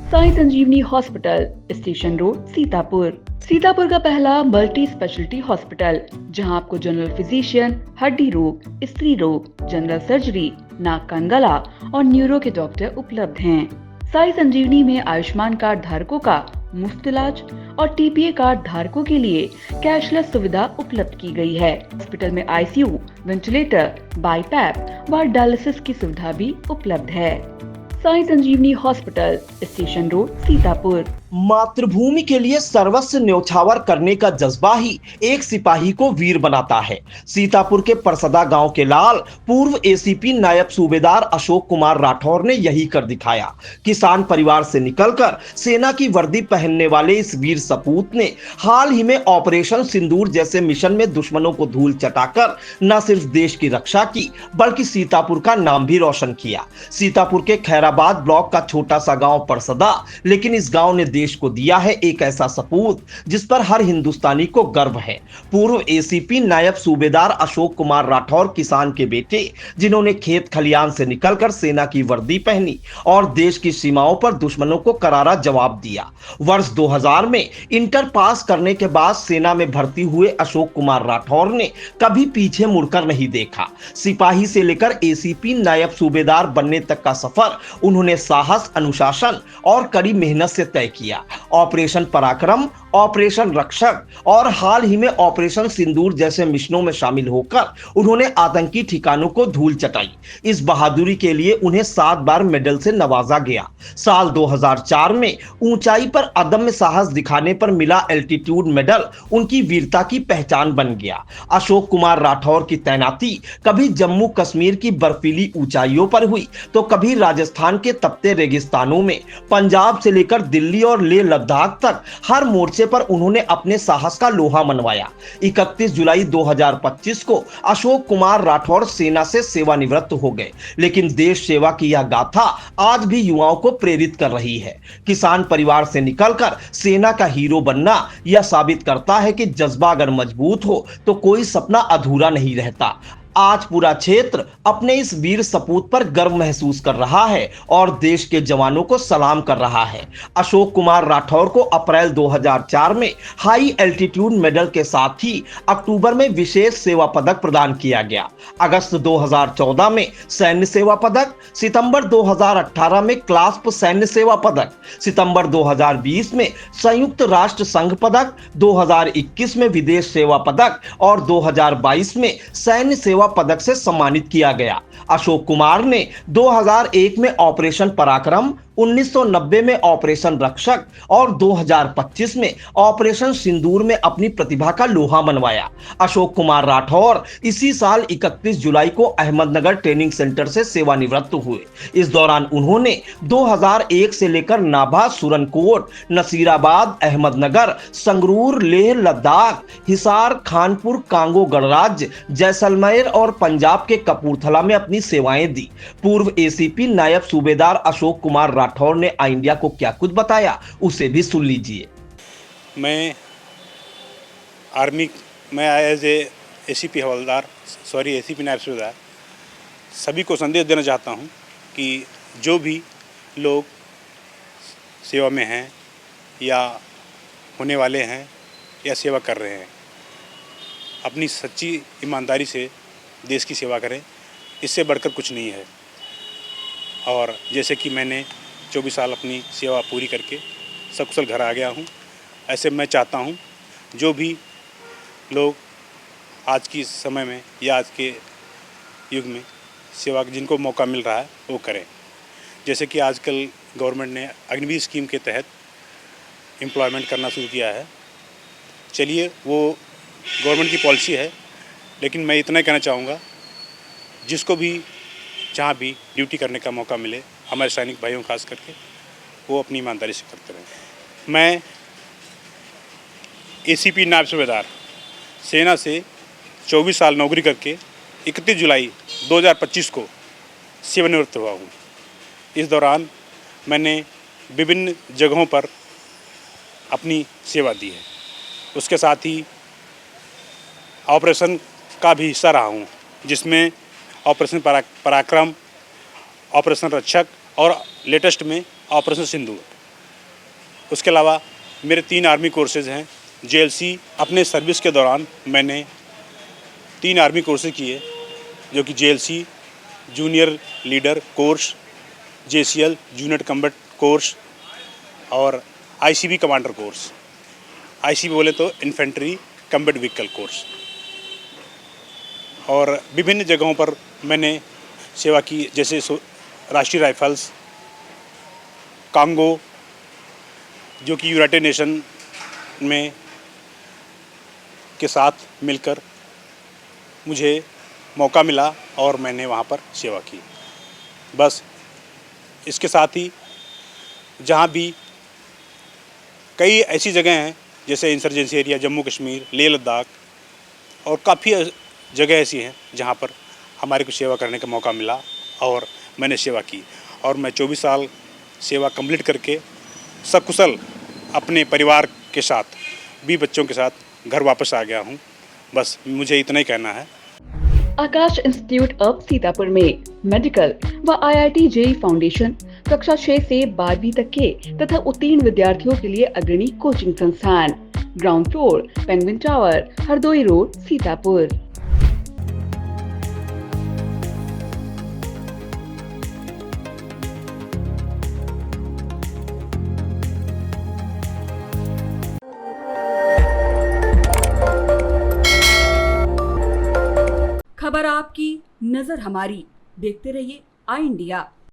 Sai Sanjeevani hospital, station road, Sitapur. Sitapur का पहला multi speciality hospital, जहां आपको जनरल फिजिशियन, हड्डी रोग, स्त्री रोग, जनरल सर्जरी, नाक कान गला और न्यूरो के डॉक्टर उपलब्ध हैं। साई संजीवनी में आयुष्मान कार्ड धारकों का मुफ्त इलाज और टीपीए कार्ड धारकों के लिए कैशलेस सुविधा उपलब्ध की गई है। हॉस्पिटल में आईसीयू, वेंटिलेटर, बाईपैप व डायलिसिस की सुविधा भी उपलब्ध है। Sai Sanjeevani hospital, station road, Sitapur. मातृभूमि के लिए सर्वस्व न्यौछावर करने का जज्बा ही एक सिपाही को वीर बनाता है। सीतापुर के परसदा गांव के लाल पूर्व एसीपी नायब सूबेदार अशोक कुमार राठौर ने यही कर दिखाया। किसान परिवार से निकलकर सेना की वर्दी पहनने वाले इस वीर सपूत ने हाल ही में ऑपरेशन सिंदूर जैसे मिशन में दुश्मनों को धूल चटाकर न सिर्फ देश की रक्षा की, बल्कि सीतापुर का नाम भी रोशन किया। सीतापुर के खैराबाद ब्लॉक का छोटा सा गांव परसदा, लेकिन इस गांव ने देश को दिया है एक ऐसा सपूत जिस पर हर हिंदुस्तानी को गर्व है। पूर्व एसीपी नायब सूबेदार अशोक कुमार राठौर किसान के बेटे, जिन्होंने खेत खलियान से निकलकर सेना की वर्दी पहनी और देश की सीमाओं पर दुश्मनों को करारा जवाब दिया। वर्ष 2000 में इंटर पास करने के बाद सेना में भर्ती हुए अशोक कुमार राठौर ने कभी पीछे मुड़कर नहीं देखा। सिपाही से लेकर एसीपी नायब सूबेदार बनने तक का सफर उन्होंने साहस, अनुशासन और कड़ी मेहनत से तय किया। ऑपरेशन पराक्रम, ऑपरेशन रक्षक और हाल ही में ऑपरेशन सिंदूर जैसे मिशनों में शामिल होकर उन्होंने आतंकी ठिकानों को धूल चटाई। इस बहादुरी के लिए उन्हें 7 बार मेडल से नवाजा गया। साल 2004 में ऊंचाई पर अदम्य साहस दिखाने पर मिला एल्टीट्यूड मेडल उनकी वीरता की पहचान बन गया। अशोक कुमार राठौर की तैनाती कभी जम्मू कश्मीर की बर्फीली ऊंचाइयों पर हुई, तो कभी राजस्थान के तपते रेगिस्तानों में, पंजाब से लेकर दिल्ली और लेह लद्दाख तक हर मोर्चे पर उन्होंने अपने साहस का लोहा मनवाया। 31 जुलाई 2025 को अशोक कुमार राठौर सेना से सेवानिवृत्त हो गए, लेकिन देश सेवा की यह गाथा आज भी युवाओं को प्रेरित कर रही है। किसान परिवार से निकलकर सेना का हीरो बनना यह साबित करता है कि जज्बा अगर मजबूत हो तो कोई सपना अधूरा नहीं रहता। आज पूरा क्षेत्र अपने इस वीर सपूत पर गर्व महसूस कर रहा है और देश के जवानों को सलाम कर रहा है। अशोक कुमार राठौर को अप्रैल 2004 में हाई एल्टीट्यूड मेडल के साथ ही अक्टूबर में विशेष सेवा पदक प्रदान किया गया। अगस्त 2014 में सैन्य सेवा पदक, सितंबर 2018 में क्लास्प सैन्य सेवा पदक, सितंबर 2020 में संयुक्त राष्ट्र संघ पदक, 2021 में विदेश सेवा पदक और 2022 में सैन्य सेवा पदक से सम्मानित किया गया। अशोक कुमार ने 2001 में ऑपरेशन पराक्रम, 1990 में ऑपरेशन रक्षक और 2025 में ऑपरेशन सिंदूर में अपनी प्रतिभा का लोहा मनवाया। अशोक कुमार राठौर इसी साल 31 जुलाई को अहमदनगर ट्रेनिंग सेंटर से सेवानिवृत्त हुए। इस दौरान उन्होंने 2001 से लेकर नाभा, सुरनकोट, नसीराबाद, अहमदनगर, संगरूर, लेह लद्दाख, हिसार, खानपुर, कांगो गणराज्य, जैसलमेर और पंजाब के कपूरथला में अपनी सेवाएं दी। पूर्व एसीपी नायब सूबेदार अशोक कुमार राठौर ने आई इंडिया को क्या कुछ बताया, उसे भी सुन लीजिए। मैं आर्मी में एज एसीपी हवलदार, एसीपी नायब सूबेदार सभी को संदेश देना चाहता हूं कि जो भी लोग सेवा में हैं या होने वाले हैं या सेवा कर रहे हैं, अपनी सच्ची ईमानदारी से देश की सेवा करें। इससे बढ़कर कुछ नहीं है। और जैसे कि मैंने 24 साल अपनी सेवा पूरी करके सकुशल घर आ गया हूँ, ऐसे मैं चाहता हूँ जो भी लोग आज की समय में या आज के युग में सेवा जिनको मौका मिल रहा है वो करें। जैसे कि आजकल गवर्नमेंट ने अग्निवीर स्कीम के तहत एम्प्लॉयमेंट करना शुरू किया है। चलिए, वो गवर्नमेंट की पॉलिसी है, लेकिन मैं इतना कहना चाहूँगा, जिसको भी जहाँ भी ड्यूटी करने का मौका मिले, हमारे सैनिक भाइयों खास करके, वो अपनी ईमानदारी से करते रहें। मैं एसीपी नायब सूबेदार सेना से 24 साल नौकरी करके 31 जुलाई 2025 को सेवानिवृत्त हुआ हूँ। इस दौरान मैंने विभिन्न जगहों पर अपनी सेवा दी है। उसके साथ ही ऑपरेशन का भी हिस्सा रहा हूँ, जिसमें ऑपरेशन पराक्रम, ऑपरेशन रक्षक और लेटेस्ट में ऑपरेशन सिंदूर उसके अलावा मेरे 3 आर्मी कोर्सेज़ हैं। JLC अपने सर्विस के दौरान मैंने 3 आर्मी कोर्सेज किए, जो कि JLC junior leader course, JCL junior combat course और ICB कमांडर कोर्स। ICB बोले तो इन्फेंट्री कम्बैट व्हीकल कोर्स। और विभिन्न जगहों पर मैंने सेवा की, जैसे राष्ट्रीय राइफल्स, कांगो, जो कि यूनाइटेड नेशन में के साथ मिलकर मुझे मौका मिला और मैंने वहाँ पर सेवा की। बस इसके साथ ही जहाँ भी कई ऐसी जगह हैं, जैसे इंसर्जेंसी एरिया, जम्मू कश्मीर, लेह लद्दाख, और काफ़ी जगह ऐसी हैं जहाँ पर हमारे को सेवा करने का मौका मिला और मैंने सेवा की। और मैं 24 साल सेवा कंप्लीट करके सकुशल अपने परिवार के साथ, भी बच्चों के साथ घर वापस आ गया हूँ। बस मुझे इतना ही कहना है। आकाश इंस्टीट्यूट ऑफ सीतापुर में मेडिकल व IIT JEE फाउंडेशन कक्षा 6 से 12वीं तक के तथा उत्तीर्ण विद्यार्थियों के लिए अग्रणी कोचिंग संस्थान। Ground floor, penguin tower, Hardoi road, Sitapur. खबर आपकी, नजर हमारी। देखते रहिए आई इंडिया।